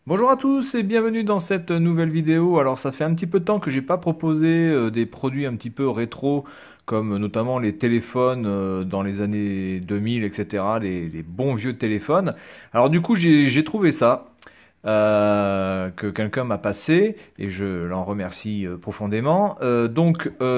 Bonjour à tous et bienvenue dans cette nouvelle vidéo. Alors ça fait un petit peu de temps que j'ai pas proposé des produits un petit peu rétro comme notamment les téléphones dans les années 2000 etc. Les bons vieux téléphones. Alors du coup j'ai trouvé ça que quelqu'un m'a passé et je l'en remercie profondément.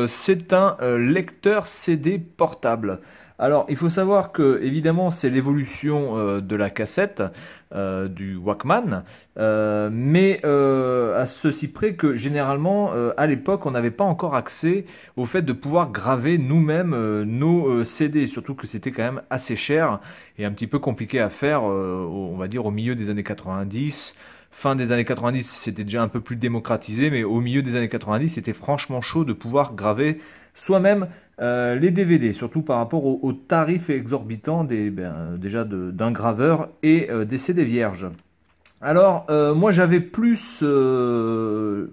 C'est un lecteur CD portable. Alors, il faut savoir que, évidemment, c'est l'évolution de la cassette, du Walkman, à ceci près que, généralement, à l'époque, on n'avait pas encore accès au fait de pouvoir graver nous-mêmes nos CD, surtout que c'était quand même assez cher et un petit peu compliqué à faire, on va dire, au milieu des années 90. Fin des années 90, c'était déjà un peu plus démocratisé, mais au milieu des années 90, c'était franchement chaud de pouvoir graver soi-même les DVD, surtout par rapport aux tarifs exorbitants déjà d'un graveur et des CD vierges. Alors, moi, j'avais plus de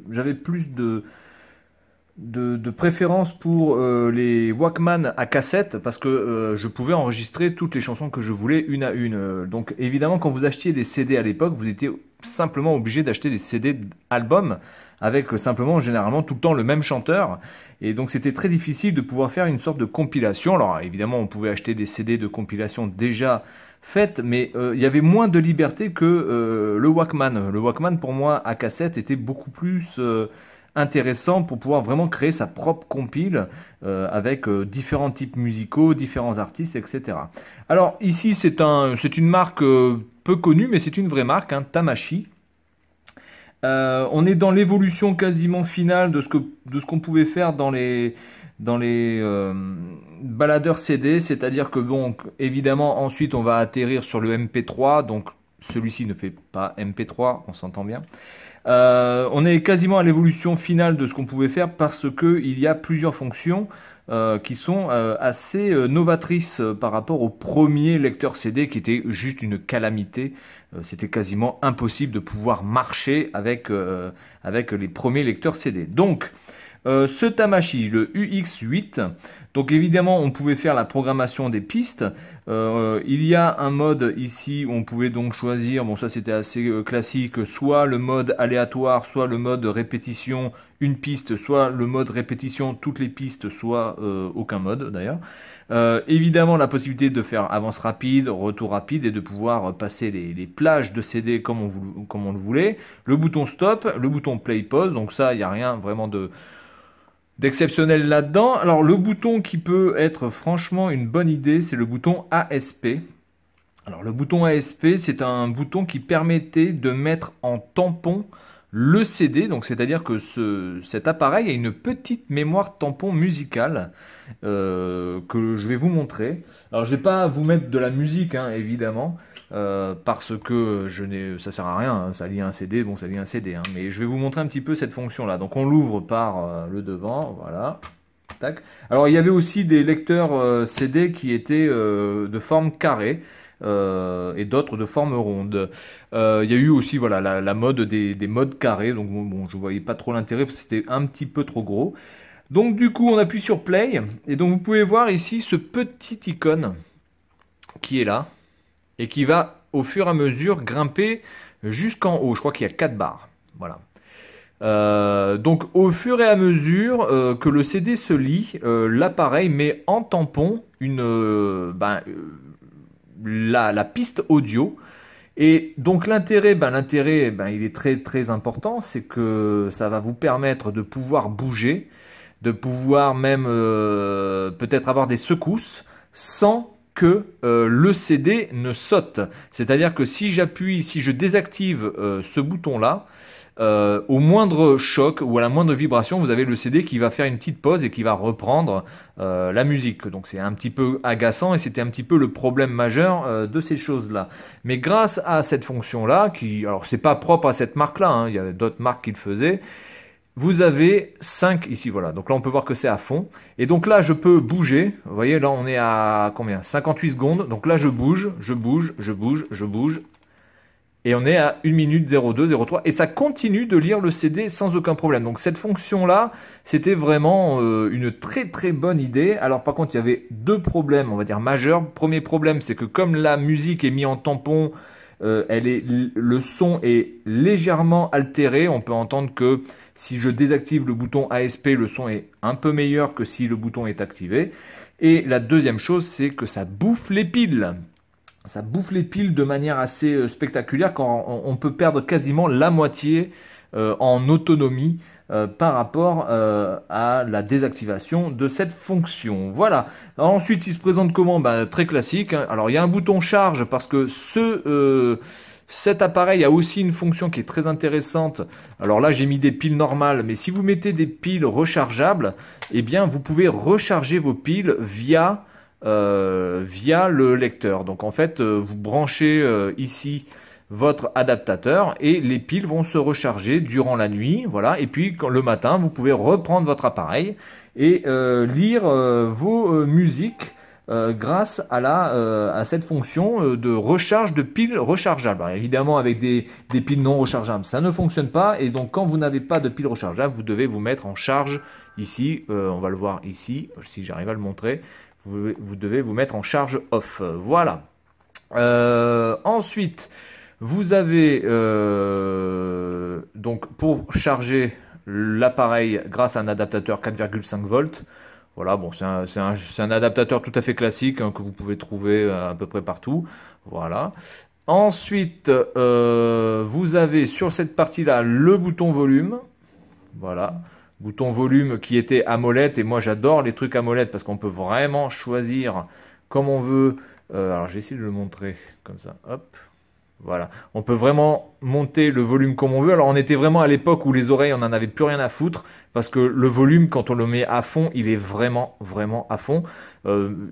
préférence pour les Walkman à cassette parce que je pouvais enregistrer toutes les chansons que je voulais une à une. Donc évidemment, quand vous achetiez des CD à l'époque, vous étiez simplement obligé d'acheter des CD albums avec simplement généralement tout le temps le même chanteur. Et donc c'était très difficile de pouvoir faire une sorte de compilation. Alors évidemment, on pouvait acheter des CD de compilation déjà faites, mais il y avait moins de liberté que le Walkman. Le Walkman pour moi à cassette était beaucoup plus intéressant pour pouvoir vraiment créer sa propre compile avec différents types musicaux, différents artistes, etc. Alors ici c'est une marque peu connue, mais c'est une vraie marque, hein, Tamashi. On est dans l'évolution quasiment finale de ce qu'on pouvait faire dans les baladeurs CD, c'est-à-dire que bon, évidemment ensuite on va atterrir sur le MP3, donc celui-ci ne fait pas MP3, on s'entend bien. On est quasiment à l'évolution finale de ce qu'on pouvait faire parce que il y a plusieurs fonctions qui sont assez novatrices par rapport au premier lecteur CD qui était juste une calamité. C'était quasiment impossible de pouvoir marcher avec les premiers lecteurs CD. Donc, ce Tamashi, le UX8, donc évidemment on pouvait faire la programmation des pistes. Il y a un mode ici où on pouvait donc choisir, bon ça c'était assez classique, soit le mode aléatoire, soit le mode répétition, une piste, soit le mode répétition, toutes les pistes, soit aucun mode d'ailleurs. Évidemment la possibilité de faire avance rapide, retour rapide et de pouvoir passer les plages de CD comme on le voulait. Le bouton stop, le bouton play pause, donc ça il n'y a rien vraiment d'exceptionnel là-dedans. Alors le bouton qui peut être franchement une bonne idée, c'est le bouton ASP. Alors le bouton ASP, c'est un bouton qui permettait de mettre en tampon le CD, donc c'est-à-dire que cet appareil a une petite mémoire tampon musicale que je vais vous montrer. Alors je vais pas vous mettre de la musique, hein, évidemment, parce que ça sert à rien, hein, ça lit un CD, bon ça lit un CD, hein, mais je vais vous montrer un petit peu cette fonction-là. Donc on l'ouvre par le devant, voilà. Tac. Alors il y avait aussi des lecteurs CD qui étaient de forme carrée et d'autres de forme ronde. Il y a eu aussi voilà la mode des modes carrés, donc bon, je voyais pas trop l'intérêt parce que c'était un petit peu trop gros. Donc du coup on appuie sur play et donc vous pouvez voir ici ce petit icône qui est là et qui va au fur et à mesure grimper jusqu'en haut. Je crois qu'il y a 4 barres. Voilà. Donc au fur et à mesure que le CD se lit, l'appareil met en tampon la piste audio. Et donc l'intérêt, il est très très important, c'est que ça va vous permettre de pouvoir bouger, de pouvoir même peut-être avoir des secousses sans que le CD ne saute. C'est-à-dire que si je désactive ce bouton-là, au moindre choc ou à la moindre vibration, vous avez le CD qui va faire une petite pause et qui va reprendre la musique. Donc c'est un petit peu agaçant et c'était un petit peu le problème majeur de ces choses-là. Mais grâce à cette fonction-là, alors c'est pas propre à cette marque-là, hein, il y a d'autres marques qui le faisaient, vous avez 5 ici, voilà. Donc là, on peut voir que c'est à fond. Et donc là, je peux bouger. Vous voyez, là, on est à combien? 58 secondes. Donc là, je bouge, je bouge, je bouge, je bouge. Et on est à 1 minute 02, 03. Et ça continue de lire le CD sans aucun problème. Donc cette fonction-là, c'était vraiment une très très bonne idée. Alors par contre, il y avait deux problèmes, on va dire majeurs. Premier problème, c'est que comme la musique est mise en tampon, le son est légèrement altéré. On peut entendre que si je désactive le bouton ASP, le son est un peu meilleur que si le bouton est activé. Et la deuxième chose, c'est que ça bouffe les piles. Ça bouffe les piles de manière assez spectaculaire quand on peut perdre quasiment la moitié en autonomie par rapport à la désactivation de cette fonction. Voilà. Alors ensuite, il se présente comment? Très classique, hein. Alors il y a un bouton charge parce que cet appareil a aussi une fonction qui est très intéressante. Alors là, j'ai mis des piles normales, mais si vous mettez des piles rechargeables, eh bien, vous pouvez recharger vos piles via le lecteur. Donc en fait, vous branchez ici votre adaptateur et les piles vont se recharger durant la nuit. Voilà. Et puis le matin, vous pouvez reprendre votre appareil et lire vos musiques grâce à cette fonction de recharge de piles rechargeables. Alors, évidemment, avec des piles non rechargeables, ça ne fonctionne pas. Et donc, quand vous n'avez pas de piles rechargeables, vous devez vous mettre en charge ici. On va le voir ici, si j'arrive à le montrer. Vous devez vous mettre en charge off. Voilà. Ensuite, vous avez donc pour charger l'appareil grâce à un adaptateur 4,5 volts. Voilà, bon, c'est un adaptateur tout à fait classique hein, que vous pouvez trouver à peu près partout. Voilà. Ensuite, vous avez sur cette partie-là le bouton volume. Voilà. Bouton volume qui était à molette. Et moi, j'adore les trucs à molette parce qu'on peut vraiment choisir comme on veut. Alors, je vais essayer de le montrer comme ça. Hop. Voilà, on peut vraiment monter le volume comme on veut. Alors on était vraiment à l'époque où les oreilles on n'en avait plus rien à foutre parce que le volume quand on le met à fond il est vraiment à fond.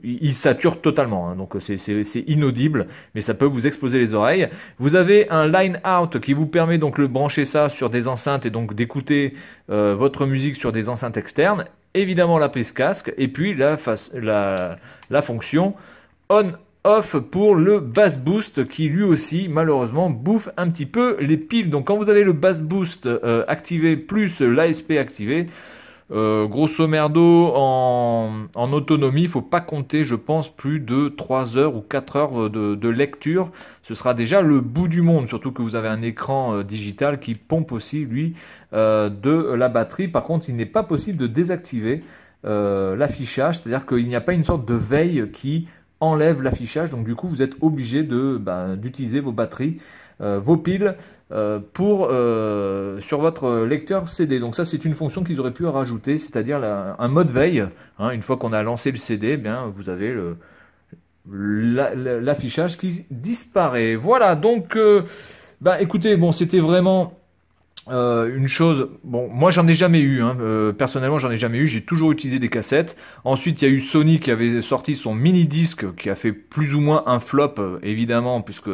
Il sature totalement hein, donc c'est inaudible mais ça peut vous exploser les oreilles. Vous avez un line out qui vous permet donc de brancher ça sur des enceintes et donc d'écouter votre musique sur des enceintes externes. Évidemment la prise casque et puis la fonction on off pour le bass boost qui lui aussi malheureusement bouffe un petit peu les piles. Donc quand vous avez le bass boost activé plus l'ASP activé, grosso merdo en autonomie, il ne faut pas compter je pense plus de 3 heures ou 4 heures de lecture. Ce sera déjà le bout du monde, surtout que vous avez un écran digital qui pompe aussi lui de la batterie. Par contre il n'est pas possible de désactiver l'affichage, c'est-à-dire qu'il n'y a pas une sorte de veille qui enlève l'affichage, donc du coup vous êtes obligé d'utiliser vos batteries, vos piles sur votre lecteur CD. Donc ça c'est une fonction qu'ils auraient pu rajouter, c'est-à-dire un mode veille. Hein, une fois qu'on a lancé le CD, eh bien vous avez l'affichage qui disparaît. Voilà, donc écoutez, bon c'était vraiment une chose, bon, moi j'en ai jamais eu, hein, personnellement j'en ai jamais eu, j'ai toujours utilisé des cassettes. Ensuite il y a eu Sony qui avait sorti son mini disque qui a fait plus ou moins un flop, évidemment, puisque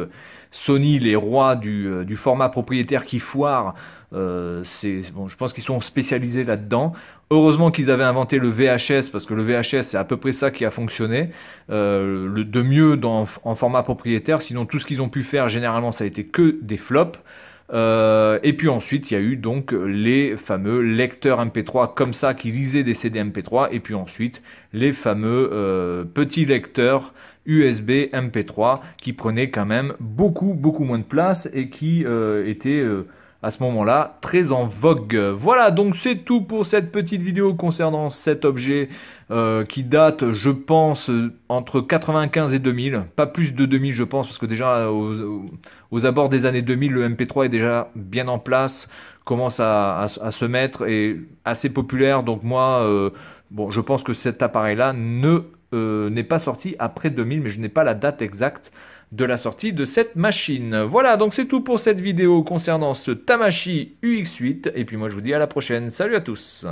Sony, les rois du format propriétaire qui foire, bon, je pense qu'ils sont spécialisés là-dedans. Heureusement qu'ils avaient inventé le VHS, parce que le VHS c'est à peu près ça qui a fonctionné de mieux en format propriétaire, sinon tout ce qu'ils ont pu faire généralement ça a été que des flops. Et puis ensuite il y a eu donc les fameux lecteurs MP3 comme ça qui lisaient des CD MP3 et puis ensuite les fameux petits lecteurs USB MP3 qui prenaient quand même beaucoup moins de place et qui étaient à ce moment-là très en vogue. Voilà, donc c'est tout pour cette petite vidéo concernant cet objet qui date, je pense, entre 95 et 2000, pas plus de 2000 je pense, parce que déjà aux abords des années 2000, le MP3 est déjà bien en place, commence à se mettre, et assez populaire, donc moi, bon, je pense que cet appareil-là n'est pas sorti après 2000, mais je n'ai pas la date exacte de la sortie de cette machine. Voilà, donc c'est tout pour cette vidéo concernant ce Tamashi UX8, et puis moi je vous dis à la prochaine. Salut à tous!